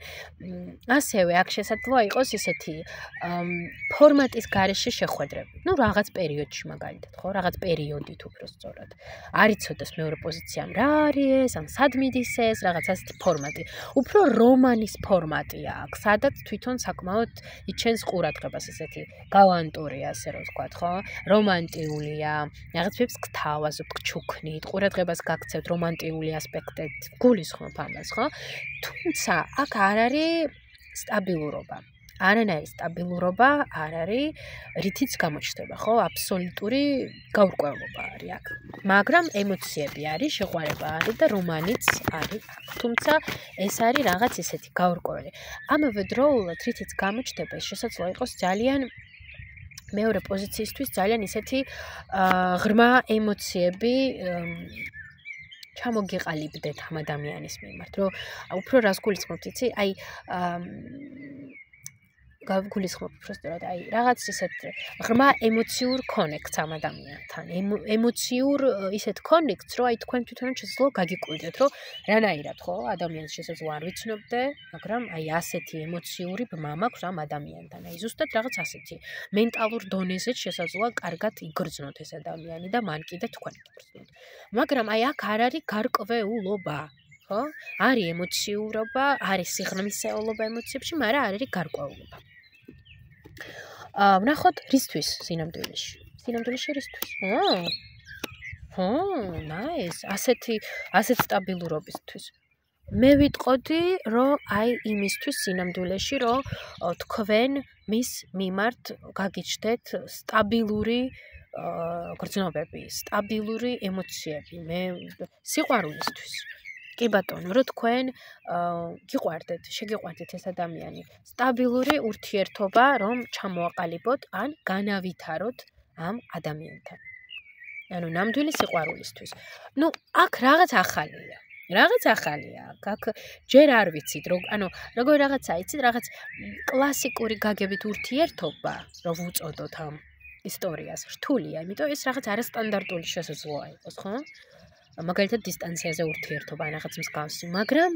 ასევე აქ შესაძლოა იყოს ისეთი ფორმატის გარეშე შეხვედრები. ნუ რაღაც პერიოდში მაგალითად, ხო? რაღაც პერიოდით უფრო სწორად. არ იცოდეს მეორე პოზიციამ რა არის ეს, ან სად მიდის ეს, რაღაც ასეთი ფორმატი. უფრო რომანის ფორმატია აქ, სადაც თვითონ საკმაოდ იჩენს ყურადღებას ესეთი გალანტურია, ასე რომ ვთქვათ, ხო? რომანტიულია, რაღაცებს გთავაზობ, გჩუქნით, ყურადღებას გაქცევთ რომანტიული ასპექტით, გულისხმობ ამას, ხო? თუმცა აქ არ არის სტაბილურობა. არანაირი სტაბილურობა არ არის, რითიც გამოჩნდება, ხო? აბსოლუტური გაურკვევლობა არის აქ. მაგრამ ემოციები არის, შეყვარება არის და რომანიც არის აქ. თუმცა ეს არის რაღაც ისეთი გაურკვეველი. ამავე დროულად რითიც გამოჩნდება, ეს შესაძლოა იყოს ძალიან მეორე პოზიციისთვის ძალიან ისეთი ღრმა ემოციები ჩამოგიყალიბდეთ ამ ადამიანის მიმართ, რომ უფრო რას გულისხმობთ, იცი? აი გულისხმობ უბრალოდ აი რაღაც ისეთ ღრმა ემოციურ კონექტს ამ ადამიანთან. ემოციურ ისეთ კონექტს, რომ აი თქვენ თვითონაც შესაძლოა გაგიკვირდეთ, რომ რანაირად ხო ადამიანს შესაძლოა არ ვიცნობდე, მაგრამ აი ასეთი ემოციური ბმა მაქვს ამ ადამიანთან. აი ზუსტად რაღაც ასეთი მენტალურ დონეზე შესაძლოა კარგად იგრძნოთ ეს ადამიანი და მან კიდე თქვენ იგრძნოთ. მაგრამ აი აქ არ არის გარკვეულობა. ხო? არის ემოციურობა, არის სიღრმისეულობა ემოციებში, მაგრამ არ არის გარკვეულობა. ვნახოთ რისთვის სინამდვილეში. სინამდვილეში რისთვის? ნაის, ასეთ სტაბილურობისთვის. მე ვიტყოდი, რომ აი იმისთვის სინამდვილეში, რომ თქვენ მის მიმართ გაგიჩნდეთ სტაბილური გრძნობები, სტაბილური ემოციები. მე სიყვარულისთვის. კი ბატონო, რომ თქვენ გიყვარდეთ, შეგიყვარდეთ ეს ადამიანი. სტაბილური ურთიერთობა, რომ ჩამოაყალიბოთ ან განავითაროთ ამ ადამიანთან. ანუ ნამდვილი სიყვარულისთვის. ნუ აქ რაღაც ახალია. რაღაც ახალია. აქ ჯერ არ ვიცით, როგორ რაღაცა იცით, რაღაც კლასიკური გაგებით ურთიერთობა, რომ ვუწოდოთ ამ ისტორიას, რთულია, იმიტომ ეს რაღაც არასტანდარტული შესაძლოა იყოს, ხო? მაგალითად დისტანციაზე ურთიერთობა რაღაც მსგავსი, მაგრამ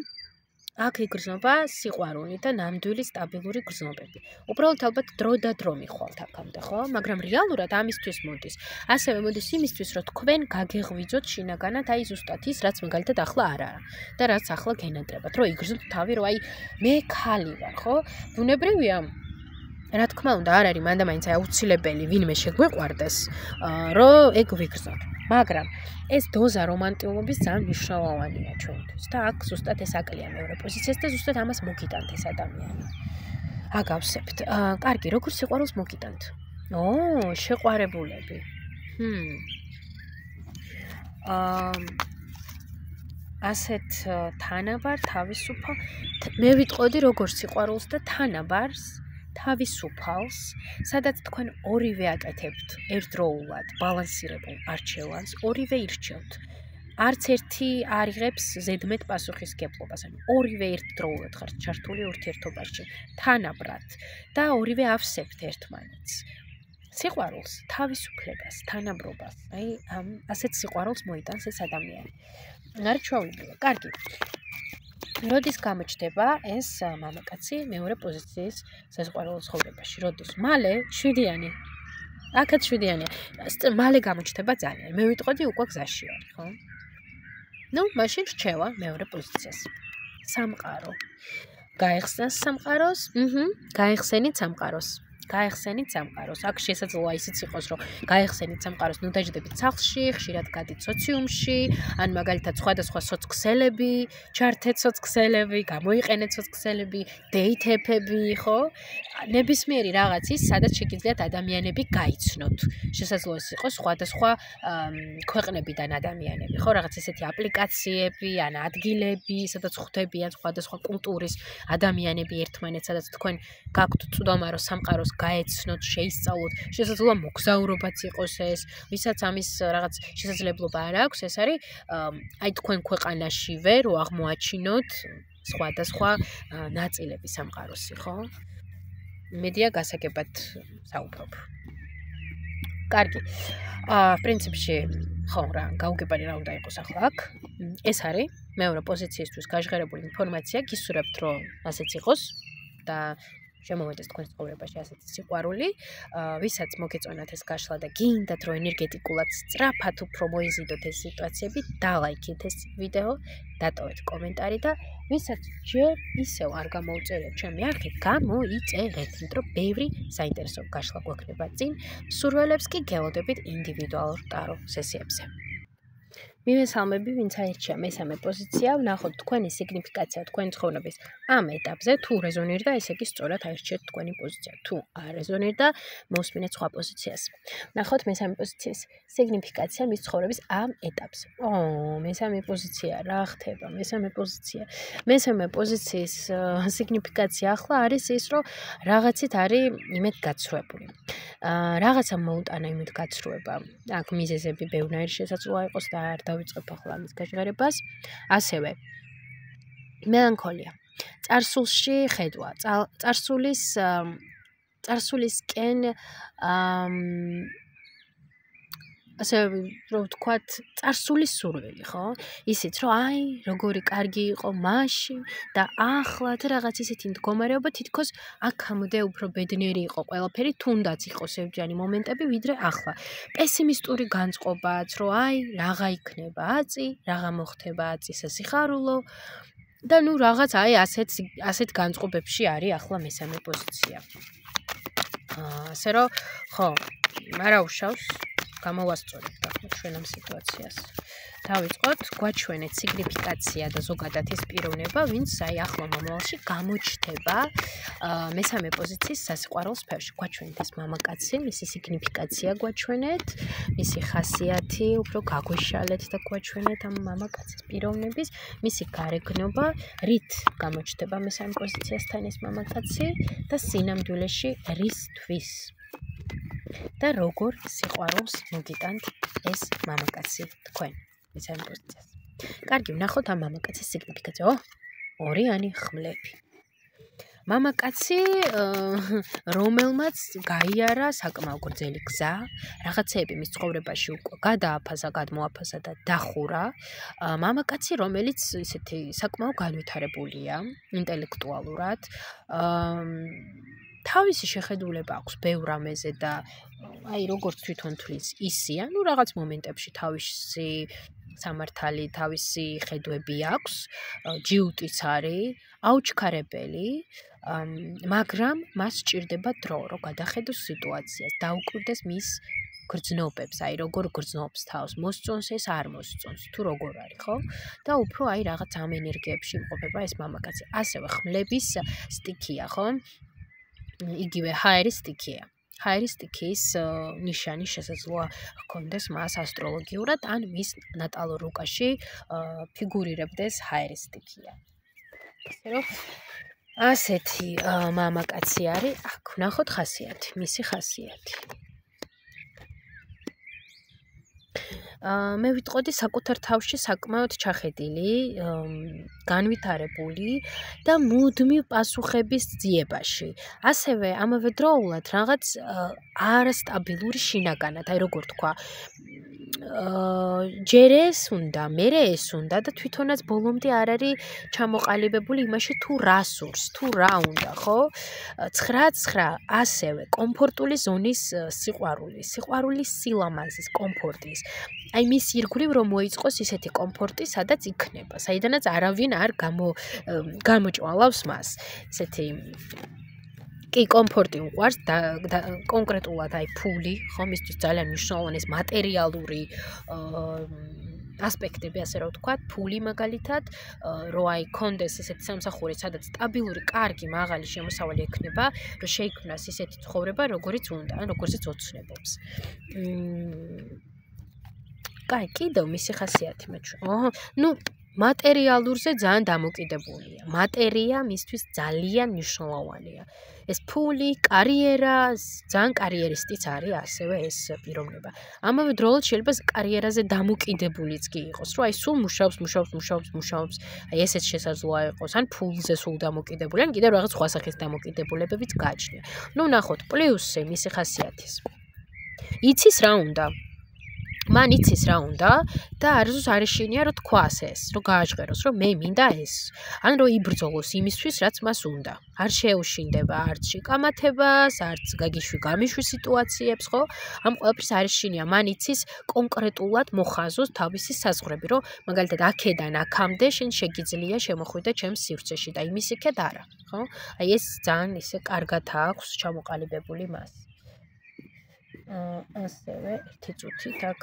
აქ იგრძნობა სიყვარული და ნამდვილი სტაბილური გრძნობები. უბრალოდ ალბათ დრო და დრო მიხვალთ აქამდე, ხო? მაგრამ რეალურად ამისთვის მოდის. ასევე მოდის იმისთვის, რომ თქვენ გაგეღვიძოთ შინაგანად აი ზუსტად ის, რაც მაგალითად ახლა არ არა და რაც ახლა გენატრებათ, რომ იგრძნოთ თავი, რომ აი მე ხალი ვარ, ხო? ბუნებრივია რა თქმა უნდა, არ არის მანდ-მაინც აუცილებელი ვინმე შეგვეყვარდეს, რომ ეგ ვიგრძნოთ. მაგრამ ეს დოზა რომანტიულობის ძალიან მნიშვნელოვანია ჩვენთვის და აქ ზუსტად ეს აკლია მეორე პოზიციას და ზუსტად ამას მოგიტანთ ეს ადამიანი. აგავსებთ. კარგი, როგორ სიყვარულს მოგიტანთ? შეყვარებულები. ასეთ თანაბარ თავისუფალ მე ვიტყოდი როგორ სიყვარულს და თანაბარს თავისუფალს, სადაც თქვენ ორივე აკეთებთ ერთდროულად ბალანსირებულ არჩევანს, ორივე ირჩევთ. არც ერთი არ იღებს ზედმეტ პასუხისმგებლობას, ანუ ორივე ერთდროულად ხართ ჩართული ურთიერთობაში, თანაბრად და ორივე ავსებთ ერთმანეთს. სიყვარულს, თავისუფლებას, თანაბრობას, აი ასეთ სიყვარულს მოიტანს ეს ადამიანი. არ ჩვეულებია, კარგი. როდის გამოჩნდება ეს მამაკაცი მეორე პოზიციის საზღვაო ცხოვრებაში? როდის? მალე 7-იანი. აქაც 7-იანია. მალე გამოჩნდება ძალიან. მე ვიტყოდი უკვე გზაში არის, ხო? ნუ მაშინ რჩევა მეორე პოზიციას. სამყარო. გაიხსნას სამყაროს, გაიხსენით სამყაროს. გაიხსენით სამყაროს. აქ შესაძლოა ისიც იყოს, რომ გაიხსენით სამყაროს, ნუ დაждდებით სახლში, ხშირად გადით სოციუმში, ან მაგალითად სხვადასხვა სოციქსელები, ჩართეთ სოციქსელები, გამოიყენეთ სოციქსელები, დეითეფები, ხო? ნებისმიერი რაღაც ის, სადაც შეგიძლიათ ადამიანები გაიცნოთ. შესაძლოა ის იყოს სხვადასხვა ქვეყნებიდან ადამიანები, ხო? რაღაც ესეთი აპლიკაციები, ან ადგილები, სადაც ხვდებიან სხვადასხვა კულტურის ადამიანები ერთმანეთს, სადაც თქვენ გაქვთ წვდომა, რომ სამყაროს გაეცნოთ, შეისწავლოთ, შესაძლოა მოგზაურობაც იყოს ეს, ვისაც ამის რაღაც შესაძლებლობა არ აქვს, ეს არის აი თქვენ ქვეყანაშივე რო აღმოაჩინოთ სხვადასხვა ნაწილები სამყაროსი, ხო? მედია გასაგებად საუბრობ. კარგი. პრინციპში ხო რა, გაუგებარი რა უნდა იყოს ახლა აქ. ეს არის მეორე პოზიციისთვის გაჟღერებული ინფორმაცია, გისურვებთ რომ ასეც იყოს და შემოვედეს თქვენ ცხოვრებაში ასეთი სიყვარული, ვისაც მოგეწონათ ეს გაშლა და გინდათ რომ ენერგეტიკულად სწრაფად უფრო მოიზიდოთ ეს სიტუაციები, დალაიქით ეს ვიდეო, დატოვეთ კომენტარი და ვისაც ჯერ ისევ არ გამოუწერეთ ჩემი არხი, გამოიწერეთ, იმიტომ რომ ბევრი საინტერესო გაშლა გვექნება წინ, მსურველებს კი გელოდებით ინდივიდუალურ ტარო სესიებზე. მივესალმები, ვინც აირჩია მესამე პოზიცია, ვნახოთ თქვენი სიგნიფიკაცია თქვენი ცხოვრების ამ ეტაპზე, თუ რეზონირდა, ესე იგი სწორად აირჩიეთ თქვენი პოზიცია. თუ არ რეზონირდა, მოსმინეთ სხვა პოზიციას. ვნახოთ მესამე პოზიციის სიგნიფიკაცია მის ცხოვრების ამ ეტაპზე. მესამე პოზიცია, რა ხდება? მესამე პოზიცია. მესამე პოზიციის სიგნიფიკაცია ახლა არის ის, რომ რაღაცით არის იმედგაცრუებული. რაღაცა მოუტანა იმედგაცრუება. აქ მიზეზები ბევრნაირი შესაძლოა იყოს და არ დავიწყებ ახლა ამის გაჟღერებას. ასევე მელანქოლია. წარსულში ხედვა. წარსულისკენ ასე რომ ვთქვათ, წარსულის სურვილი, ხო? ისიც რომ აი, როგორი კარგი იყო მაშინ და ახლა რაღაც ისეთი მდგომარეობა თითქოს აქამდე უფრო ბედნიერი იყო ყველაფერი, თუნდაც იყოს ევჯანი მომენტები, ვიდრე ახლა. პესიმისტური განწყობაც, რომ აი, რაღა იქნება აწი, რაღა მოხდება აწი სასიხარულო და ნუ რაღაც აი ასეთ განწყობებში არის ახლა მესამე პოზიცია. ასე რომ, ხო, არა უშავს გამოვასწორებთ ახლა ჩვენ ამ სიტუაციას. დავიწყოთ, გვაჩვენეთ სიგნიფიკაცია და ზოგადად ის პიროვნება, ვინც აი ახლა მომავალში გამოჩნდება მესამე პოზიციის სასიყვარულო სფეროში. გვაჩვენეთ ეს მამაკაცი, მისი სიგნიფიკაცია გვაჩვენეთ, მისი ხასიათი, უფრო გაგვეშალეთ და გვაჩვენეთ ამ მამაკაცის პიროვნების, მისი გარეგნობა, რით გამოჩნდება მესამე პოზიციასთან ეს მამაკაცი და სინამდვილეში რისთვის. და როგორ სიყვარულს მოგიტანთ ეს მამაკაცი თქვენ მესამე პოზიციას. კარგი, ვნახოთ ამ მამაკაცის სიგნიფიკაცია. ორიანი ხმლები. მამაკაცი, რომელმაც გაიარა საკმაო გრძელი გზა, რაღაცეები მის ცხოვრებაში უკვე გადააფასა, გადმოაფასა და დახურა. მამაკაცი, რომელიც ისეთი საკმაო განვითარებულია ინტელექტუალურად, თავისი შეხედულება აქვს ბევრ რამეზე და აი როგორც თვითონ თვლის ისია, ნუ რაღაც მომენტებში თავისი სამართალი, თავისი ხედვები აქვს, ჯიუტიც არის, აუჩქარებელი, მაგრამ მას სჭირდება დრო, რომ გადახედოს სიტუაციას, დაუკვირდეს მის გრძნობებს, აი როგორ გრძნობს თავს, მოსწონს ეს არ მოსწონს, თუ როგორ არის, ხო? და უფრო აი რაღაც ამ ენერგიებში იმყოფება ეს მამაკაცი. ასევე ხმლების სტიქია, ხო? იგივე ჰაერის სტიქია. ჰაერის სტიქიის ნიშანი შესაძლოა ჰქონდეს მას ასტროლოგიურად, ან მის ნატალურ რუკაში ფიგურირებდეს ჰაერის სტიქია. ასე რომ ასეთი მამაკაცი არის, აქ ვნახოთ ხასიათი, მისი ხასიათი. მე ვიტყოდი საკუთარ თავში საკმაოდ ჩახედილი, განვითარებული და მუდმივ პასუხების ძიებაში. ასევე ამავე დროულად რაღაც არასტაბილური შინაგანად, აი როგორ თქვა, ჯერ ეს უნდა, მერე ეს უნდა და თვითონაც ბოლომდე არ არის ჩამოყალიბებული იმაში თუ რა სურს, თუ რა უნდა, ხო? 9-9 ასევე კომფორტული ზონის სიყვარულის სილამაზის, კომფორტის. აი მის ირგვლივ რომ მოიწყოს ისეთი კომფორტი, სადაც იქნება, საიდანაც არავინ არ გამოჭვალავს მას. ესეთი კი კომფორტი უყვარს და კონკრეტულად აი ფული, ხო, მისთვის ძალიან მნიშვნელოვანი ეს მატერიალური ასპექტები, ასე რომ ვთქვათ, ფული მაგალითად, რომ აი კონდეს ესეთი სამსახური, სადაც სტაბილური, კარგი, მაღალი შემოსავალი ექნება, რომ შეიქმნას ისეთი ცხოვრება, როგორიც უნდა, ან როგორიც ოცნებობს. კაი, კიდევ მისი ხასიათი მეჩვენა. მატერიალურზე ძალიან დამოკიდებულია. მატერია მისთვის ძალიან მნიშვნელოვანია. ეს ფული, კარიერა, ძალიან კარიერისტიც არის ასევე ეს პიროვნება. ამავე დროულად შეიძლება კარიერაზე დამოკიდებულიც კი იყოს, რომ აი სულ მუშაობს, აი ესეც შესაძლოა იყოს, ან ფულზე სულ დამოკიდებული, ან კიდევ რაღაც სხვა სახის დამოკიდებულებებიც გაჩნია. ნუ ნახოთ, პლუსი მისი ხასიათის. იცის რა უნდა? მან იცის რა უნდა და არასდროს არ ეშინია რომ თქვას ეს, რომ გააჟღეროს, რომ მე მინდა ეს. ან რომ იბრძოლოს იმისთვის, რაც მას უნდა. არ შეეუშინდება არც შიკამათებას, არც გაგიშვი-გამიშვი სიტუაციებს, ხო? ამ ყველაფერს არ ეშინია. მან იცის კონკრეტულად მოხაზოს თავისი საზღვრები, რომ მაგალითად აქედან აქამდე შენ შეგიძლია შემოხვიდე ჩემს სივრცეში და იმის იქეთ არა, ხო? აი ეს ძალიან ისე კარგად აქვს ჩამოყალიბებული მას. ასევე ერთი წუთით აქ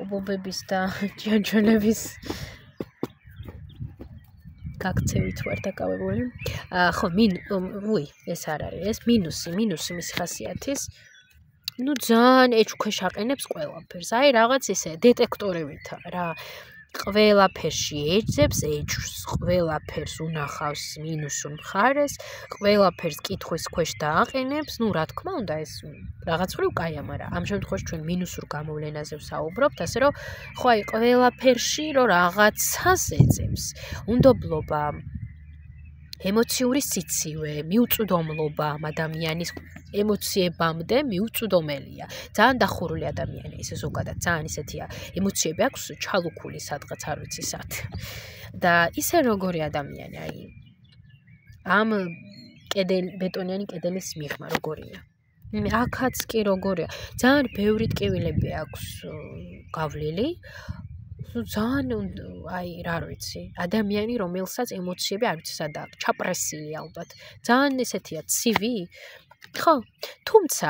ობობების და ჯანჯანების გაქცევით ვარ დაკავებული. ხო, ეს არ არის, ეს მინუსი მისი ხასიათის. ნუ ძალიან ეჭვქვეშ აყენებს ყველაფერს. აი რაღაც ისე დეტექტორებითა რა. ყველაფერში ეძებს ეჭვს, ყველაფერს უნახავს მინუსურ მხარეს, ყველაფერს კითხვის ქვეშ დააყენებს, ნუ რა თქმა უნდა ეს რაღაც ხრივ კაია, მაგრამ ამ შემთხვევაში ჩვენ მინუსურ გამოვლენაზე ვსაუბრობთ, ასე რომ ხო აი ყველაფერში რომ რაღაცას ეძებს, უნდობლობა, ემოციური სიცივე, მიუწვდომლობა ადამიანის ემოციებამდე მიუწვდომელია. ძალიან დახურული ადამიანი ისე ზოგადად, ძალიან ისეთია, ემოციები აქვს ჩალუქული სადღაც არ ვიცი სად. და ისე როგორი ადამიანი, აი ამ ბეტონიანი კედლის მიღმა როგორია. აქაც კი როგორია, ძალიან ბევრი ტკივილები აქვს გავლილი. ძალიან აი რა ვიცი, ადამიანი რომელსაც ემოციები არ ვიცი სადა აქვს, ჩაპრესილი ალბათ. ძალიან ესეთია ცივი. ხო, თუმცა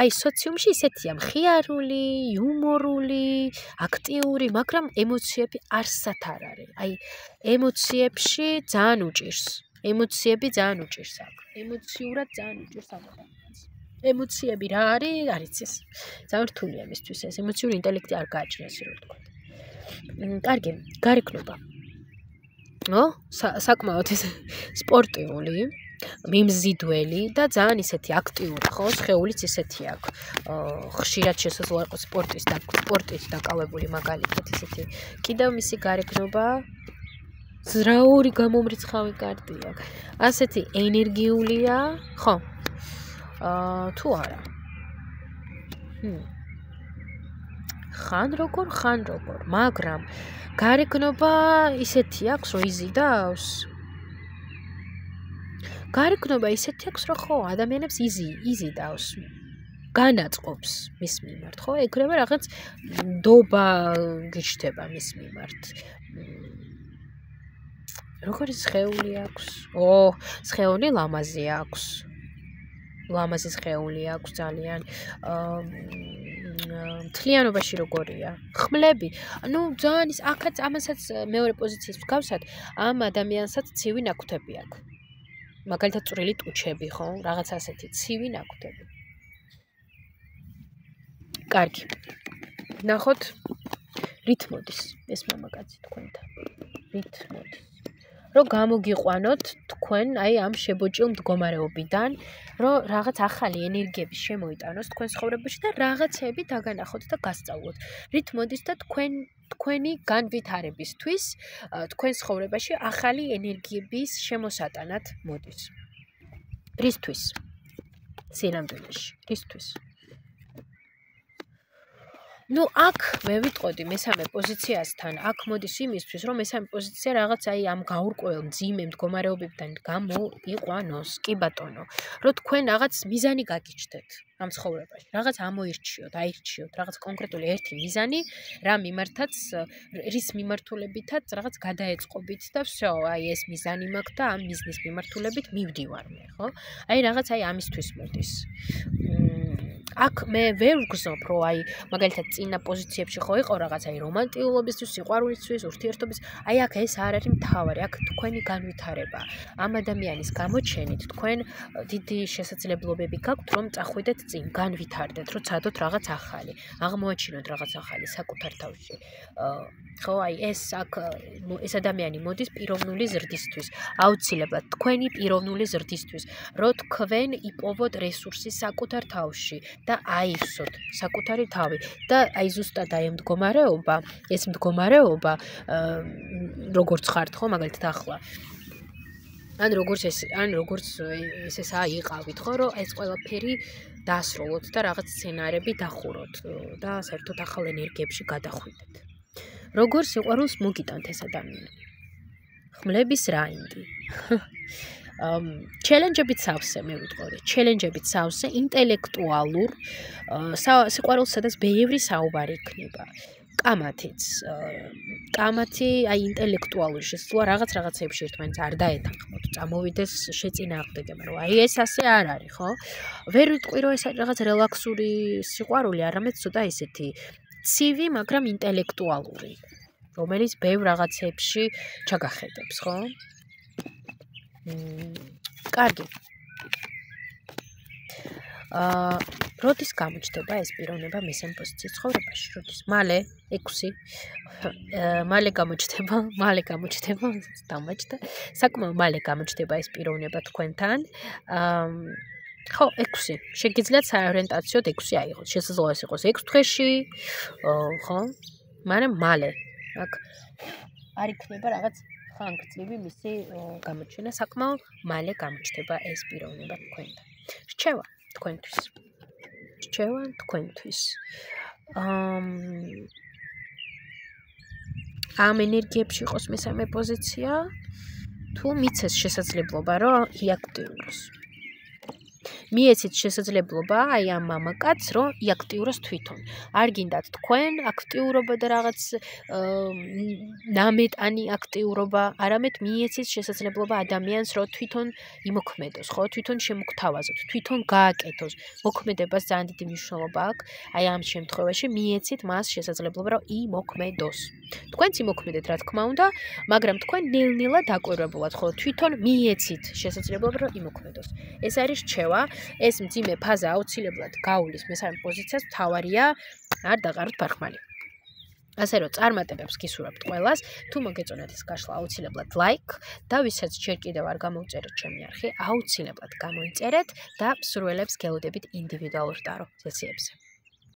აი სოციუმში ისეთია მხიარული, იუმორული, აქტიური, მაგრამ ემოციები არსად არ არის. აი ემოციებში ძალიან უჭირს. ემოციები ძალიან უჭირს აქ. ემოციურად ძალიან უჭირს ადამიანს. ემოციები რა არის? არ იცი. ძალიან რთულია მისთვის ეს. ემოციური ინტელექტი არ გააჩნია, ასე რომ ვთქვათ. კარგი, გარეკნობა. საკმაოდ ეს სპორტიული, მიმზიდველი და ძალიან ისეთი აქტიური, ხო, სხეულიც ისეთი აქვს. ხშირად შესაძლოა იყოს სპორტით დაკავებული მაგალითად ისეთი. კიდევ მისი გარეკნობა ზრაური გამომრიცხავი კარტი აქვს. ასეთი ენერგიულია, ხო? თუ არა. ხან როგორ, მაგრამ გარეკნობა ისეთი აქვს, რომ იზიდავს. გარეკნობა ისეთი აქვს, რომ ხო, ადამიანებს იზიდავს. განაწყობს მის მიმართ, ხო? ეგრევე რაღაც ნდობა გიჩნდება მის მიმართ. როგორი სხეული აქვს? სხეული ლამაზი აქვს. ლამაზი სხეული აქვს ძალიან. მთლიანობაში როგორია? ხმლები. ნუ ძალიან ის აქაც ამასაც მეორე პოზიციის მსგავსად ამ ადამიანსაც ცივი ნაკვთები აქვს. მაგალითად წვრილი ტუჩები, ხო? რაღაც ასეთი ცივი ნაკვთები. კარგი. ნახოთ რით მოდის ეს მამაკაცი თქვენთან. რით მოდის? რომ გამოგიყვანოთ თქვენ აი ამ შებოჭილ მდგომარეობიდან, რომ რაღაც ახალი ენერგიები შემოიტანოს თქვენ ცხოვრებაში და რაღაცები დაგანახოთ და გასწავლოთ. რით მოდის და თქვენი განვითარებისთვის, თქვენ ცხოვრებაში ახალი ენერგიების შემოსატანად მოდის. რისთვის? სინამდვილეში, რისთვის? ნუ აქ მე ვიტყოდი მესამე პოზიციასთან, აქ მოდის იმისთვის, რომ მესამე პოზიცია რაღაც აი ამ გაურკვეველ მძიმე მდგომარეობებიდან გამოიყვანოს, კი ბატონო, რომ თქვენ რაღაც მიზანი გაგიჩნდეთ ამ ცხოვრებაში, რაღაც ამოირჩიოთ, აირჩიოთ, რაღაც კონკრეტული ერთი მიზანი, რა მიმართაც, რის მიმართულებითაც რაღაც გადაეწყობით და всё, აი ეს მიზანი მაქვს და ამ მიზნის მიმართულებით მივდივარ მე, ხო? აი რაღაც აი ამისთვის მოდის. აქ მე ვერ ვგრძნობ, რომ აი მაგალითად წინა პოზიციებში ხო იყო რაღაც აი რომანტიულობისთვის, სიყვარულისთვის, ურთიერთობის, აი აქ ეს არ არის მთავარი, აქ თქვენი განვითარება. ამ ადამიანის გამოჩენით თქვენ დიდი შესაძლებლობები გაქვთ, რომ წახვიდეთ წინ, განვითარდეთ, რომ ცადოთ რაღაც ახალი, აღმოაჩინოთ რაღაც ახალი საკუთარ თავში. ხო, აი ეს აქ ეს ადამიანი მოდის პიროვნული ზრდისთვის, აუცილებლად თქვენი პიროვნული ზრდისთვის, რომ თქვენ იპოვოთ რესურსი საკუთარ თავში და აივსოთ საკუთარი თავი და აი ზუსტად აი მდგომარეობა, ეს მდგომარეობა როგორც ხართ ხო მაგალითად ახლა ან როგორც ეს აიყავით ხო რომ ეს ყველაფერი დაასრულოთ და რაღაც სცენარები დახუროთ და საერთოდ ახალ ენერგიებში გადახვიდეთ. როგორ სიყვარულს მოგიტანთ ეს ადამიანი? ხმლების რაინდი. ჩელენჯებით სავსე მე ვიტყოდი, ჩელენჯებით სავსე ინტელექტუალურ სიყვარულს, სადაც ბევრი საუბარი იქნება. კამათი აი ინტელექტუალური შესაძლოა რაღაცეებში ერთმანეთს არ დაეთანხმოთ, წამოვიდეს შეწინააღმდეგება, რომ აი ეს ასე არ არის, ხო? ვერ ვიტყვი, რომ ეს რაღაც რელაქსური სიყვარული, არამედ ცოტა ისეთი ცივი, მაგრამ ინტელექტუალური, რომელიც ბევრ რაღაცებში ჩაგახედებს, ხო? კარგი. როდის გამოჩნდება ეს პიროვნება მესამე პოზიციის ცხოვრებაში? როდის? მალე 6. მალე გამოჩნდება, დამაჯდა. საკმაოდ მალე გამოჩნდება ეს პიროვნება თქვენთან. ხო, 6. შეგიძლიათ საორიენტაციოდ 6 აიღოთ. შესაძლოა ეს იყოს 6 დღეში, ხო? მაგრამ მალე. აქ არ იქნება რაღაც ხანგრძლივი მისი გამოჩენა, საკმაოდ მალე გამოჩნდება ეს პიროვნება თქვენთან. რჩევა თქვენთვის. ამ ენერგიებში იყოს მესამე პოზიცია, თუ მიცეს შესაძლებლობა, რომ იაქტიუროს. მიეცით შესაძლებლობა აი ამ მამაკაცს, რომ იაქტიუროს თვითონ. არ გინდათ თქვენ აქტიურობა და რაღაც ნამეტანი აქტიურობა, არამედ მიეცით შესაძლებლობა ადამიანს, რომ თვითონ იმოქმედოს, ხო? თვითონ შემოგთავაზოთ, თვითონ გააკეთოს. მოქმედებას ძალიან დიდი მნიშვნელობა აქვს. აი ამ შემთხვევაში მიეცით მას შესაძლებლობა, რომ იმოქმედოს. თქვენც იმოქმედეთ, რა თქმა უნდა, მაგრამ თქვენ ნელ-ნელა დაკვირვებულად, ხო? თვითონ მიეცით შესაძლებლობა, რომ იმოქმედოს. ეს არის რჩევა. ეს მძიმე ფაზა აუცილებლად გავulis მესამე პოზიციას, მთავარია არ დაყაროთ ფარხმალი. ასე რომ წარმატებებს გისურვებთ ყველას, თუ მოგეწონათ ეს გაშლა აუცილებლად ლაიქ და ვისაც ჯერ კიდევ არ გამოუწერეთ ჩემი არხი, აუცილებლად გამოიწერეთ და მსურველებს გელოდებით ინდივიდუალურ ტარო სესიებზე.